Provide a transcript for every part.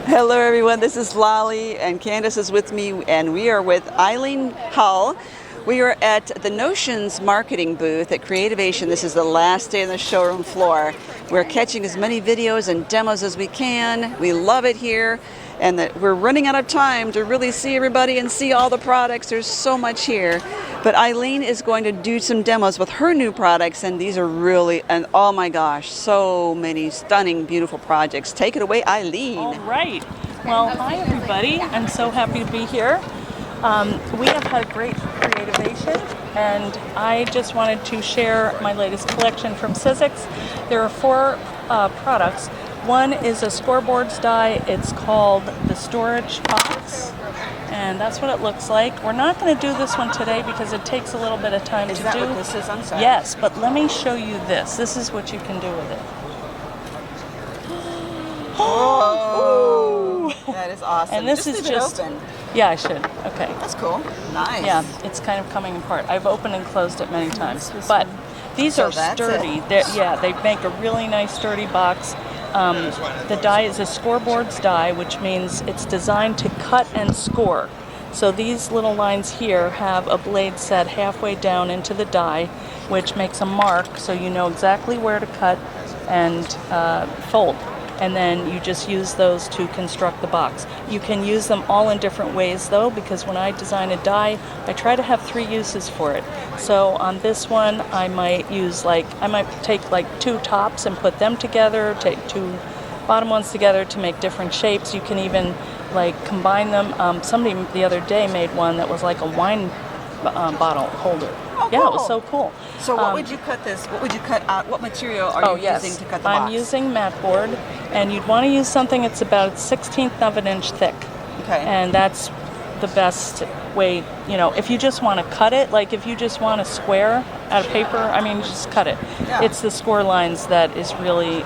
Hello everyone, this is Lolly and Candace is with me and we are with Eileen Hull. We are at the Notions marketing booth at Creativation. This is the last day on the showroom floor. We're catching as many videos and demos as we can. We love it here and that we're running out of time to really see everybody and see all the products. There's so much here. But Eileen is going to do some demos with her new products, and these are really, and oh my gosh, so many stunning, beautiful projects. Take it away, Eileen. All right. Well, hi everybody. I'm so happy to be here. We have had great Creativation, and I just wanted to share my latest collection from Sizzix. There are 4 products. One is a scoreboards die. It's called the Storage Box, and that's what it looks like. We're not going to do this one today because it takes a little bit of time to do. Is that what this is? I'm sorry. Yes, but let me show you this. This is what you can do with it. Oh, that is awesome. And this is just open. Yeah, I should. Okay. That's cool. Nice. Yeah, it's kind of coming apart. I've opened and closed it many times, but these are sturdy. Yeah, they make a really nice sturdy box. The die is a scoreboards die, which means it's designed to cut and score. So these little lines here have a blade set halfway down into the die, which makes a mark so you know exactly where to cut and fold. And then you just use those to construct the box. You can use them all in different ways though, because when I design a die, I try to have 3 uses for it. So on this one, I might take like 2 tops and put them together, take 2 bottom ones together to make different shapes. You can even like combine them. Somebody the other day made one that was like a wine bottle holder. Oh, yeah, cool. It was so cool. So what would you cut this? What would you cut out? What material are you using to cut the box? I'm using mat board, and you'd want to use something that's about 1/16 of an inch thick. Okay. And that's the best way, you know, if you just want to cut it, like if you just want a square out of paper, I mean, just cut it. Yeah. It's the score lines that is really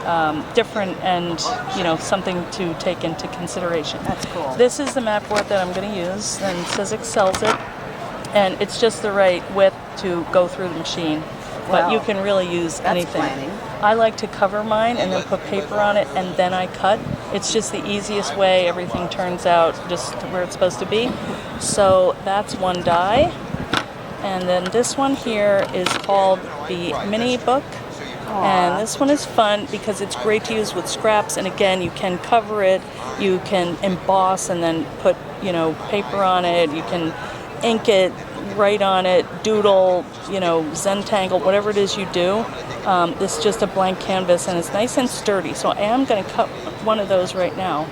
different and, you know, something to take into consideration. That's cool. This is the mat board that I'm going to use, and Sizzix sells it. And it's just the right width to go through the machine. But you can really use anything. Planning. I like to cover mine and then put paper on it and then I cut. It's just the easiest way. Everything turns out just where it's supposed to be. So that's one die. And then this one here is called the mini book. Aww. And this one is fun because it's great to use with scraps. And again, you can cover it. You can emboss and then put, you know, paper on it. You can ink it, write on it, doodle, you know, Zentangle, whatever it is you do. It's just a blank canvas and it's nice and sturdy. So I am going to cut one of those right now.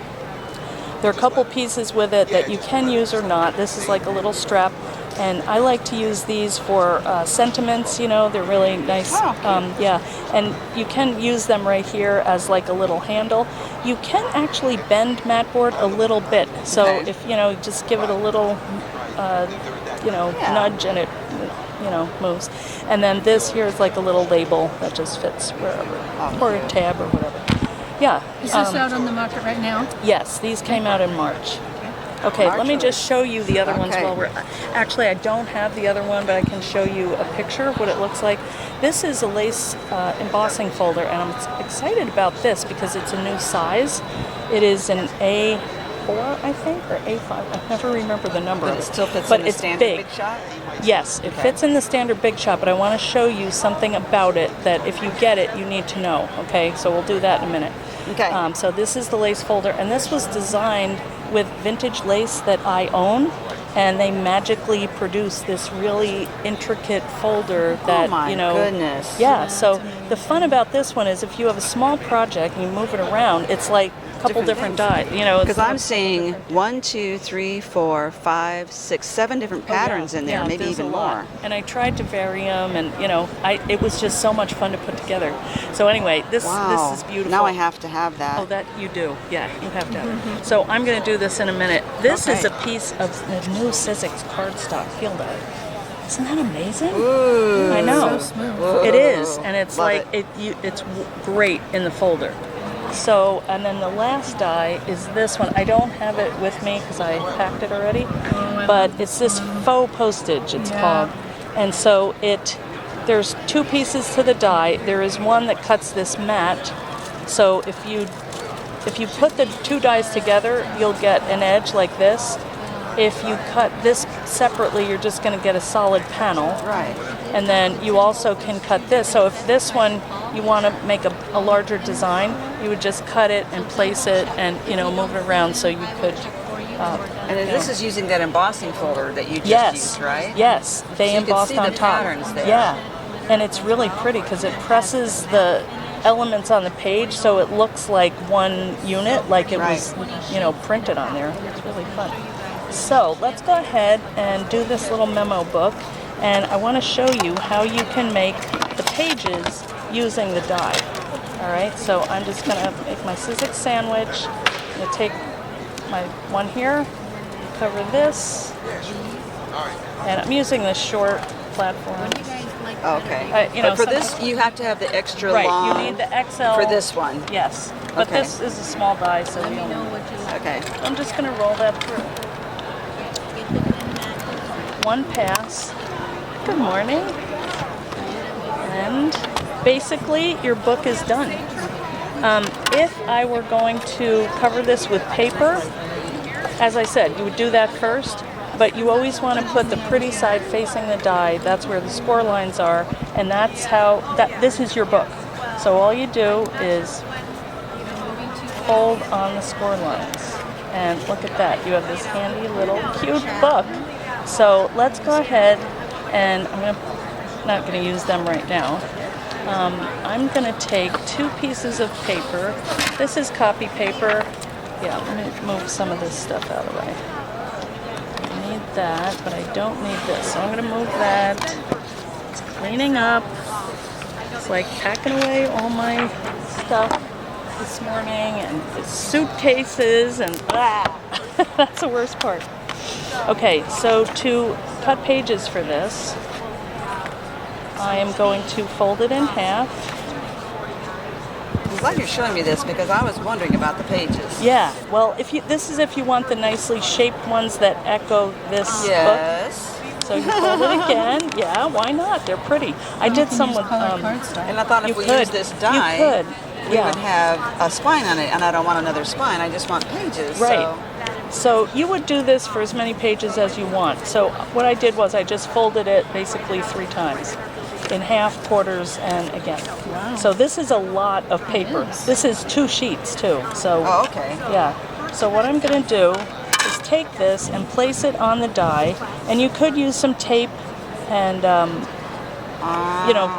There are a couple pieces with it that you can use or not. This is like a little strap, and I like to use these for sentiments, you know, they're really nice. Yeah, and you can use them right here as like a little handle. You can actually bend mat board a little bit. So if, you know, just give it a little nudge and it, you know, moves. And then this here is like a little label that just fits wherever, or a tab or whatever. Yeah. Is this out on the market right now? Yes, these came out in March. Okay, let me just show you the other ones while we're... Actually, I don't have the other one, but I can show you a picture of what it looks like. This is a lace embossing folder, and I'm excited about this because it's a new size. It is an A4, I think, or A5. I never remember the number. But it still fits but in the it's standard big. big shot? Yes, it fits in the standard big shot, but I want to show you something about it that if you get it, you need to know. Okay, so we'll do that in a minute. Okay. So this is the lace folder, and this was designed with vintage lace that I own, and they magically produce this really intricate folder that, you know. Oh my goodness. Yeah, so the fun about this one is if you have a small project and you move it around, it's like a couple different dies, you know. Because I'm seeing 1, 2, 3, 4, 5, 6, 7 different patterns in there, maybe even more. And I tried to vary them, and you know, it was just so much fun to put together. So anyway, this is beautiful. Now I have to have that. Oh, that you do. Yeah, you have to have it. So I'm going to do this in a minute. This is a piece of the new Sizzix cardstock field art. Isn't that amazing? Ooh. I know. So smooth. It is, and it's Love like it's great in the folder. So, and then the last die is this one. I don't have it with me because I packed it already, but it's this faux postage, it's called. And so there's 2 pieces to the die. There is one that cuts this mat. So if you if you put the two dies together, you'll get an edge like this. If you cut this separately, you're just going to get a solid panel. Right. And then you also can cut this. So if this one you want to make a larger design, you would just cut it and place it and move it around so you could. And this is using that embossing folder that you just used, right? Yes, they embossed on top. You can see the patterns there. Yeah, and it's really pretty because it presses the elements on the page so it looks like one unit, like it was printed on there. It's really fun. So let's go ahead and do this little memo book, and I want to show you how you can make the pages using the die. All right, so I'm just going to make my Sizzix sandwich. I'm going to take my one here, cover this, and I'm using this short platform. Okay. But for this, you have to have the extra long. You need the XL for this one. Yes, but this is a small die, so we don't need. Okay. I'm just going to roll that through. One pass. Good morning. And basically, your book is done. If I were going to cover this with paper, as I said, you would do that first, but you always want to put the pretty side facing the die. That's where the score lines are, and that's how, this is your book. So all you do is fold on the score lines. And look at that, you have this handy little cute book. So let's go ahead, and I'm not going to use them right now. I'm going to take 2 pieces of paper. This is copy paper. Yeah, let me move some of this stuff out of the way. I need that, but I don't need this. So I'm going to move that. It's cleaning up. It's like packing away all my stuff this morning, and the suitcases, and that's the worst part. Okay, so to cut pages for this, I am going to fold it in half. I'm glad you're showing me this because I was wondering about the pages. Yeah, well, this is if you want the nicely shaped ones that echo this book. So you fold it again. Yeah, why not? They're pretty. I did some with and I thought if we use this die, we would have a spine on it, and I don't want another spine. I just want pages. Right. So you would do this for as many pages as you want. So what I did was I just folded it basically 3 times. In half, quarters, and again. Wow. So this is a lot of paper. This is 2 sheets too. So okay. Yeah. So what I'm going to do is take this and place it on the die, and you could use some tape and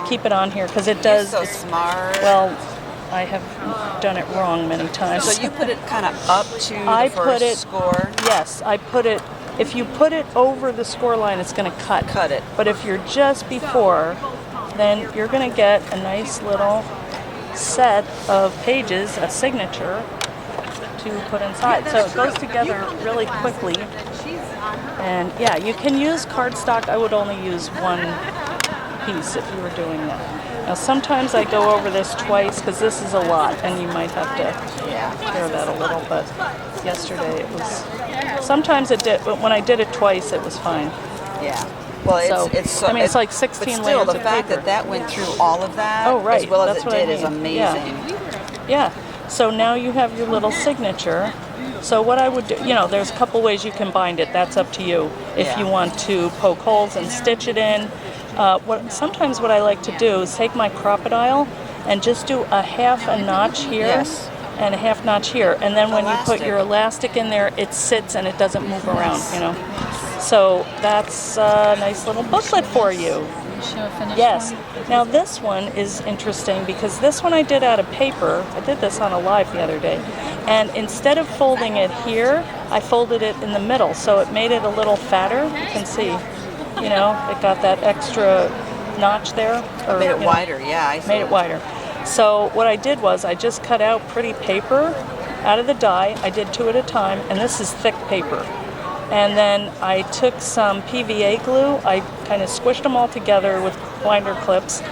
keep it on here because it does. You're so smart. Well, I have done it wrong many times. So you put it kind of up to the first score? Yes, I put it. If you put it over the score line, it's going to cut. Cut it. But if you're just before, then you're going to get a nice little set of pages, a signature, to put inside. So it goes together really quickly. And yeah, you can use cardstock. I would only use 1 piece if you were doing that. Now sometimes I go over this twice because this is a lot, and you might have to tear that a little, but yesterday it was, sometimes it did, but when I did it twice it was fine. Yeah. Well, it's like 16 layers of paper. But still, the fact that went through all of that, as well as it did, is amazing. Yeah. So now you have your little signature. So what I would do, there's a couple ways you can bind it. That's up to you. If you want to poke holes and stitch it in. Sometimes what I like to do is take my crocodile and just do a half a notch here and a half notch here. And then when you put your elastic in there, it sits and it doesn't move around, So that's a nice little booklet for you. Yes. Now this one is interesting because this one I did out of paper. I did this on a live the other day. And instead of folding it here, I folded it in the middle. So it made it a little fatter. You can see, it got that extra notch there. Or, made it wider, I see. Made it wider. So what I did was I just cut out pretty paper out of the die. I did 2 at a time, and this is thick paper. And then I took some PVA glue. I kind of squished them all together with binder clips,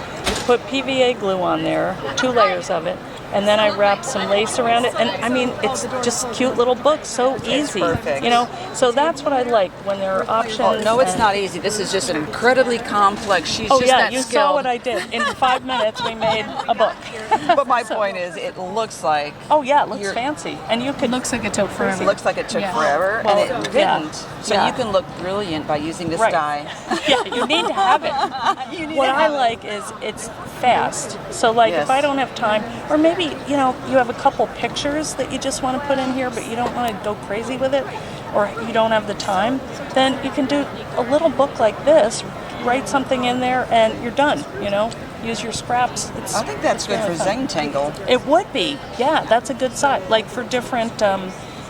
put PVA glue on there, 2 layers of it, and then I wrap some lace around it. And I mean, it's just cute little books, so easy. Perfect. You know, so that's what I like when there are options. Oh, no, it's not easy. This is just an incredibly complex. She's Oh just yeah, that you skilled. saw what I did. In 5 minutes, we made a book. But my point is, it looks like. Oh yeah, it looks You're- fancy, and you It could. looks like it took forever. It looks like it took Yeah. forever, Well, and it yeah. didn't. So Yeah. you can look brilliant by using this Right. die. Yeah, you need to have it. You need What to I have it. like is it's fast. So like Yes. if I don't have time, or maybe you know you have a couple pictures that you just want to put in here, but you don't want to go crazy with it, or you don't have the time, then you can do a little book like this, write something in there, and you're done. You know, use your scraps. I think that's good for really fun. Zentangle. It would be, yeah. That's a good side. Like for different,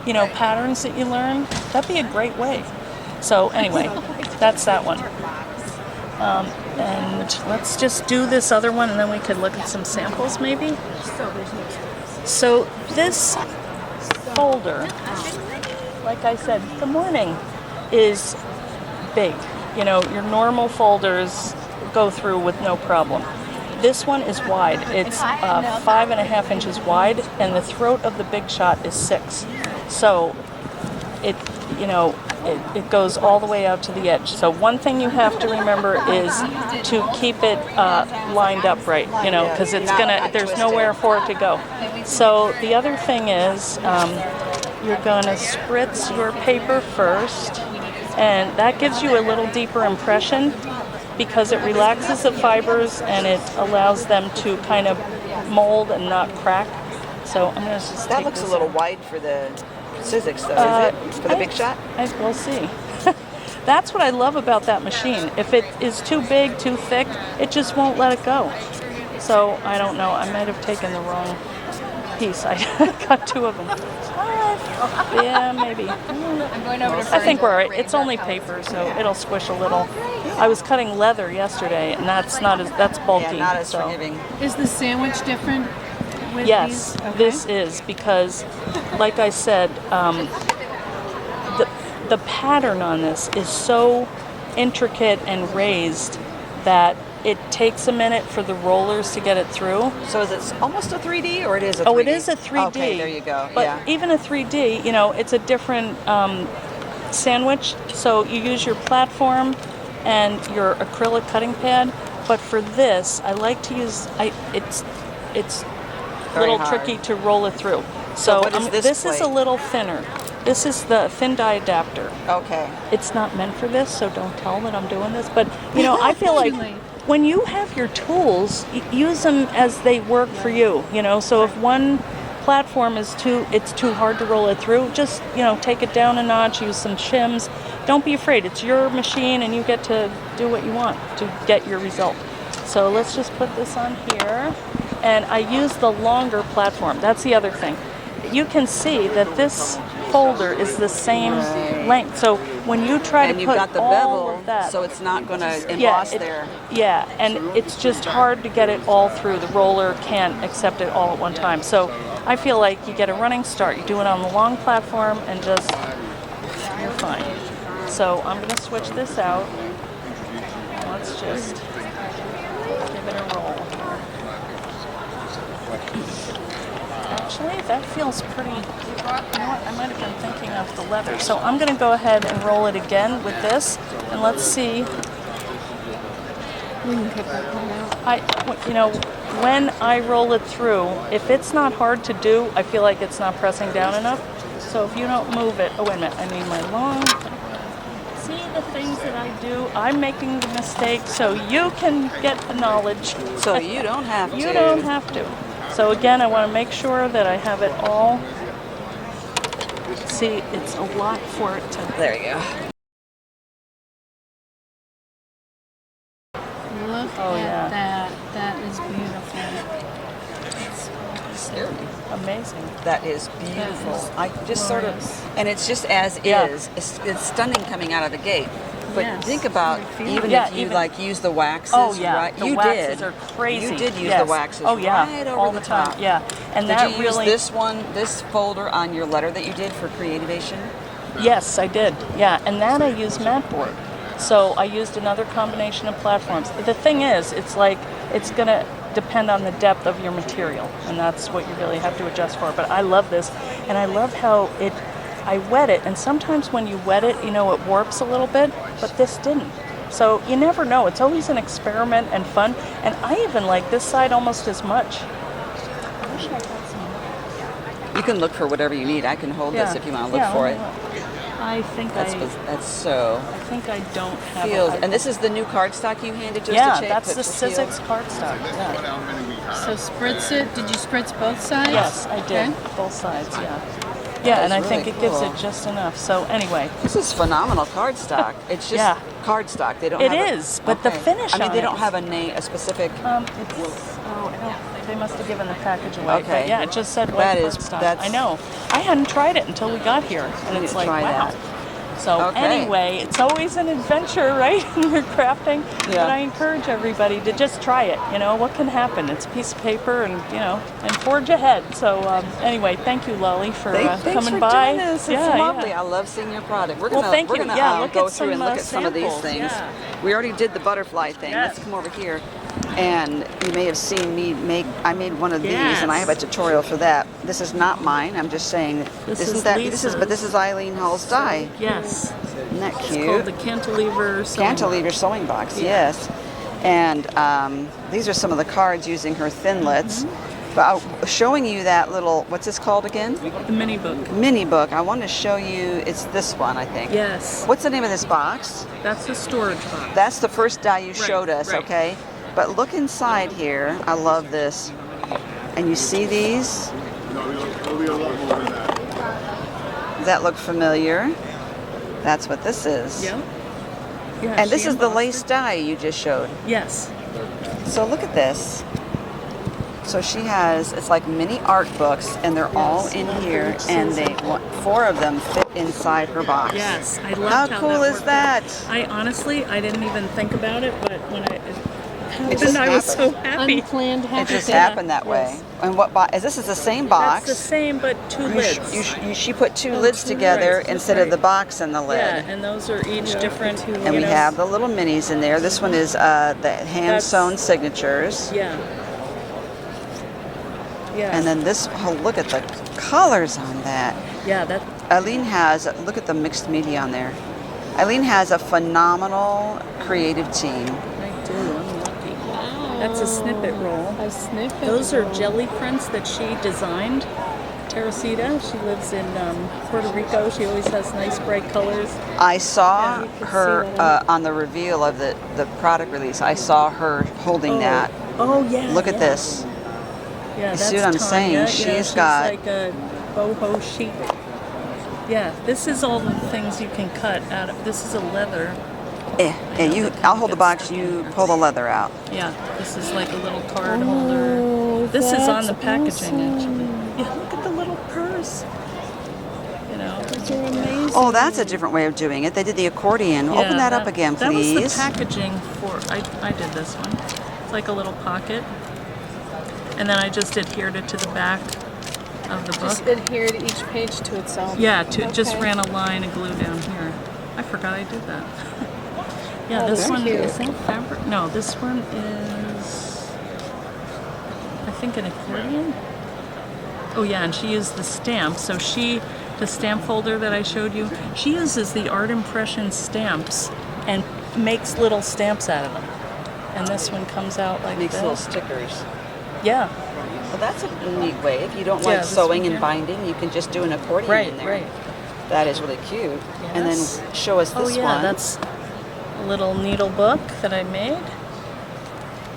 you know, patterns that you learn, that'd be a great way. So anyway, that's that one. And let's just do this other one, and then we could look at some samples, maybe. So this folder, like I said, good morning, is big. You know, your normal folders go through with no problem. This one is wide. It's 5.5 inches wide, and the throat of the Big Shot is 6. So it, you know, it goes all the way out to the edge. So one thing you have to remember is to keep it lined up right, you know, because it's gonna, there's nowhere for it to go. So the other thing is you're gonna spritz your paper first, and that gives you a little deeper impression because it relaxes the fibers and it allows them to kind of mold and not crack. So I'm gonna just That take looks a this little out. wide for the Sizzix, though, is it? For the Big Shot? We'll see. That's what I love about that machine. If it is too big, too thick, it just won't let it go. So I don't know. I might have taken the wrong piece. I got 2 of them. Yeah, maybe. I'm going over to I think we're all right. It's only paper, so it'll squish a little. I was cutting leather yesterday, and that's bulky. Yeah, not as so. forgiving. Is the sandwich different with Yes, these? Okay. this is because, like I said, the pattern on this is so intricate and raised that it takes a minute for the rollers to get it through. So is it almost a 3D, or it is a 3D? Oh, it is a 3D. Okay, there you go. But yeah. even a 3D, you know, it's a different sandwich. So you use your platform and your acrylic cutting pad. But for this, I like to use. It's a Very little hard. tricky to roll it through. So what is this this is a plate? little thinner. This is the thin die adapter. Okay. It's not meant for this, so don't tell that I'm doing this. But you know, I feel like Really? when you have your tools, use them as they work for you. You know, so if one platform is too hard to roll it through, just you know, take it down a notch. Use some shims. Don't be afraid. It's your machine, and you get to do what you want to get your result. So let's just put this on here, and I use the longer platform. That's the other thing. You can see that this folder is the same length. So when you try And to you've put got the all bevel, of that, so it's not going to yeah, emboss there. Yeah, and it's just hard to get it all through. The roller can't accept it all at one time. So I feel like you get a running start. You do it on the long platform and just, you're fine. So I'm going to switch this out. Let's just give it a roll. Actually, that feels pretty, you know what, I might have been thinking of the leather. So I'm going to go ahead and roll it again with this, and let's see. We can cut that one out. You know, when I roll it through, if it's not hard to do, I feel like it's not pressing down enough. So if you don't move it, oh wait a minute, I need my long. See the things that I do? I'm making the mistake so you can get the knowledge. So you don't have to. You don't have to. So again, I want to make sure that I have it all. See, it's a lot for it to. There you go. Look Oh, at yeah. that. That is beautiful. Amazing. That is beautiful. That is I just sort of, glorious. and it's just as Yeah. is. It's stunning coming out of the gate. But Yes. think about even Yeah, if you even- like use the waxes. Oh yeah, right? the you waxes did. are crazy. You did use Yes. the waxes. Oh yeah, right over all the, the time. top. Yeah, and Did that you really. use this folder on your letter that you did for Creativation? Yes, I did. Yeah, and that I used mat board. So I used another combination of platforms. The thing is, it's like it's gonna depend on the depth of your material, and that's what you really have to adjust for. But I love this, and I love how I wet it, and sometimes when you wet it, you know, it warps a little bit, but this didn't. So you never know. It's always an experiment and fun, and I even like this side almost as much. I wish I had some. You can look for whatever you need. I can hold this if you want to look for it. I think That's so. I think I don't have Feels. it. And this is the new cardstock you handed to us Yeah, to check. that's the Sizzix cardstock. Yeah. So spritz it. Did you spritz both sides? Yes, I did. Okay. Both sides, yeah. Yeah, and I really think it gives cool. it just enough. So anyway. This is phenomenal cardstock. It's just cardstock. They don't. It have is, but the finish I mean, on they it don't is- have a specific. They must have given the package away. Okay. But yeah, it just said That white is- cardstock. that's- I know. I hadn't tried it until we got here, and need it's to like, try wow. that. So Okay. anyway, it's always an adventure, right? When you're crafting. Yeah. But I encourage everybody to just try it. You know, what can happen? It's a piece of paper, and and forge ahead. So anyway, thank you, Lolly, for Thanks coming for by. doing this. It's Yeah, lovely. yeah. I love seeing your product. We're Well, gonna thank we're you. gonna Yeah, look go at through and some, look at some of these samples. things. Yeah. We already did the butterfly thing. Yes. Let's come over here. And you may have seen me I made one of these, and I have a Yes. tutorial for that. This is not mine. I'm just saying. This isn't is that Lisa's. but this is Eileen Hull's die. Yes. Isn't that It's cute? called the cantilever. Cantilever sewing box, yes. And these are some of the cards using her thinlits. But showing you that little, what's this called again? The mini book. Mini book. I want to show you, it's this one, I think. Yes. What's the name of this box? That's the storage box. That's the first die you showed us, right. okay? But look inside here. I love this. And you see these? Does that look familiar? That's what this is. Yeah. Yeah. And this she is the embossed lace it. die you just showed. Yes. So look at this. So she has, it's like mini art books, and they're all in here, and four of them fit inside her box. Yes. I love How how cool that is worked that? out. I honestly, I didn't even think about it, but when it just happened, I was so happened. happy. Unplanned It happy just thing. happened that way. And what box? This is the same box. That's the same, but two lids. She put two lids together lids, instead of right. the box and the lid. Yeah, and those are each different. And we have the little minis in there. This one is the hand sewn signatures. Yeah. Yeah. And then this, oh, look at the colors on that. Yeah, that. Eileen has, look at the mixed media on there. Eileen has a phenomenal creative team. I do. I'm lucky. That's a snippet roll. A snippet. Those are jelly prints that she designed. Teresita. She lives in Puerto Rico. She always has nice bright colors. I saw Yeah, you can her see that on the reveal of the product release. I saw her holding that. Oh yeah. Look at yeah. this. Yeah, You that's see what I'm Tanya. saying? Yeah, She's got- like a boho sheet. Yeah, this is all the things you can cut out of. This is a leather. I'll hold the box. You pull the leather out. Yeah, this is like a little card holder. This is on the packaging actually. Yeah, look at the little purse. You know. Those are amazing. Oh, that's a different way of doing it. They did the accordion. Yeah, Open that up again, That was please. the packaging for. I did this one. It's like a little pocket, and then I just adhered it to the back of the book. Just adhered each page to itself. Yeah, just Okay. ran a line of glue down here. I forgot I did that. Yeah, Oh, this that's one cute. is that fabric? No, this one is I think an accordion. Oh yeah, and she used the stamp. So the stamp folder that I showed you, she uses the art impression stamps and makes little stamps out of them. And this one comes out like Makes this. little stickers. Yeah. Well, that's a neat way. If you don't Yeah, like this sewing one and here. binding, you can just do an accordion Right, in there. right. That is really cute. And then Yes. show us Oh this yeah, one. that's a little needle book that I made.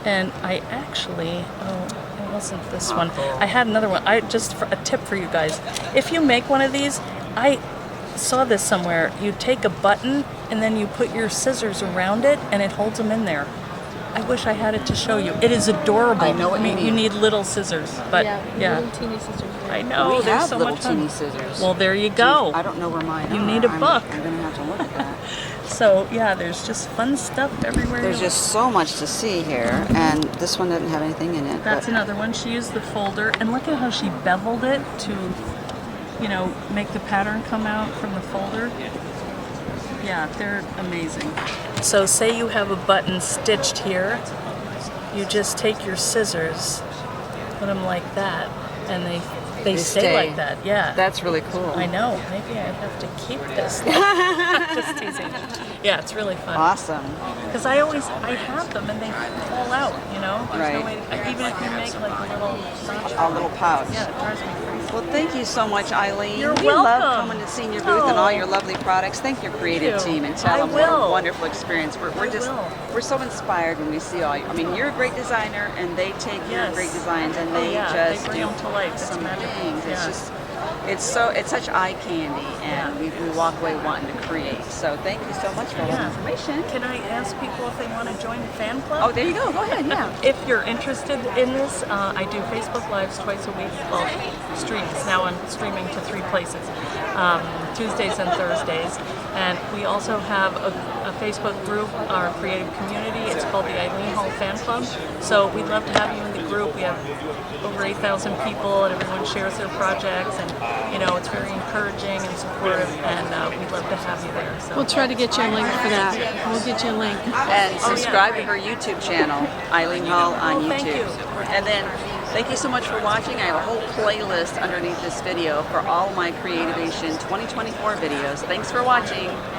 And I actually, it wasn't this one. I had another one. A tip for you guys. If you make one of these, I saw this somewhere. You take a button and then you put your scissors around it and it holds them in there. I wish I had it to show you. It is adorable. I know what you mean. You need little scissors, but yeah. Little teeny sisters. I know. we there's have so little much fun. teeny scissors. Well, there you go. I don't know where mine are. You need a book. I'm going to have to look at that. So yeah, there's just fun stuff everywhere. There's you just so much to see here, and this one doesn't have anything in it. That's but another one. She used the folder, and look at how she beveled it to, make the pattern come out from the folder. Yeah, they're amazing. So say you have a button stitched here, you just take your scissors, put them like that, and they They stay stay. like that. Yeah. That's really cool. I know. Maybe I have to keep this. Just teasing. Yeah, it's really fun. Awesome. Because I have them and they fall out. You know. There's Right. no way even if you make like a little notch. A little pouch. Yeah, it drives me crazy. Well, thank you so much, Eileen. You're we love welcome. coming to see your booth and all your Oh. lovely products. Thank your creative Thank you. team and tell I them what a will. wonderful experience. We're so inspired when we see all you. I mean, you're a great designer, and they take your Yes. great designs and Oh, they yeah. just They bring do them to life. It's some magical. things. It's Yeah. just. It's such eye candy, and we walk away wanting to create. So thank you so much for all that Yeah. information. Can I ask people if they want to join the fan club? Oh, there you go. Go ahead. Yeah. If you're interested in this, I do Facebook Lives twice a week. Well, streams. Now I'm streaming to 3 places, Tuesdays and Thursdays. And we also have a Facebook group, our creative community. It's called the Eileen Fan Club. So we'd love to have you in the group. We have over 8,000 people, and everyone shares their projects. And it's very encouraging and supportive. And we'd love to have you there. So We'll try to get you a link for that. We'll get you a link. And subscribe to her YouTube channel, Eileen Hull on Oh, thank YouTube. you. And then thank you so much for watching. I have a whole playlist underneath this video for all my Creativation 2024 videos. Thanks for watching.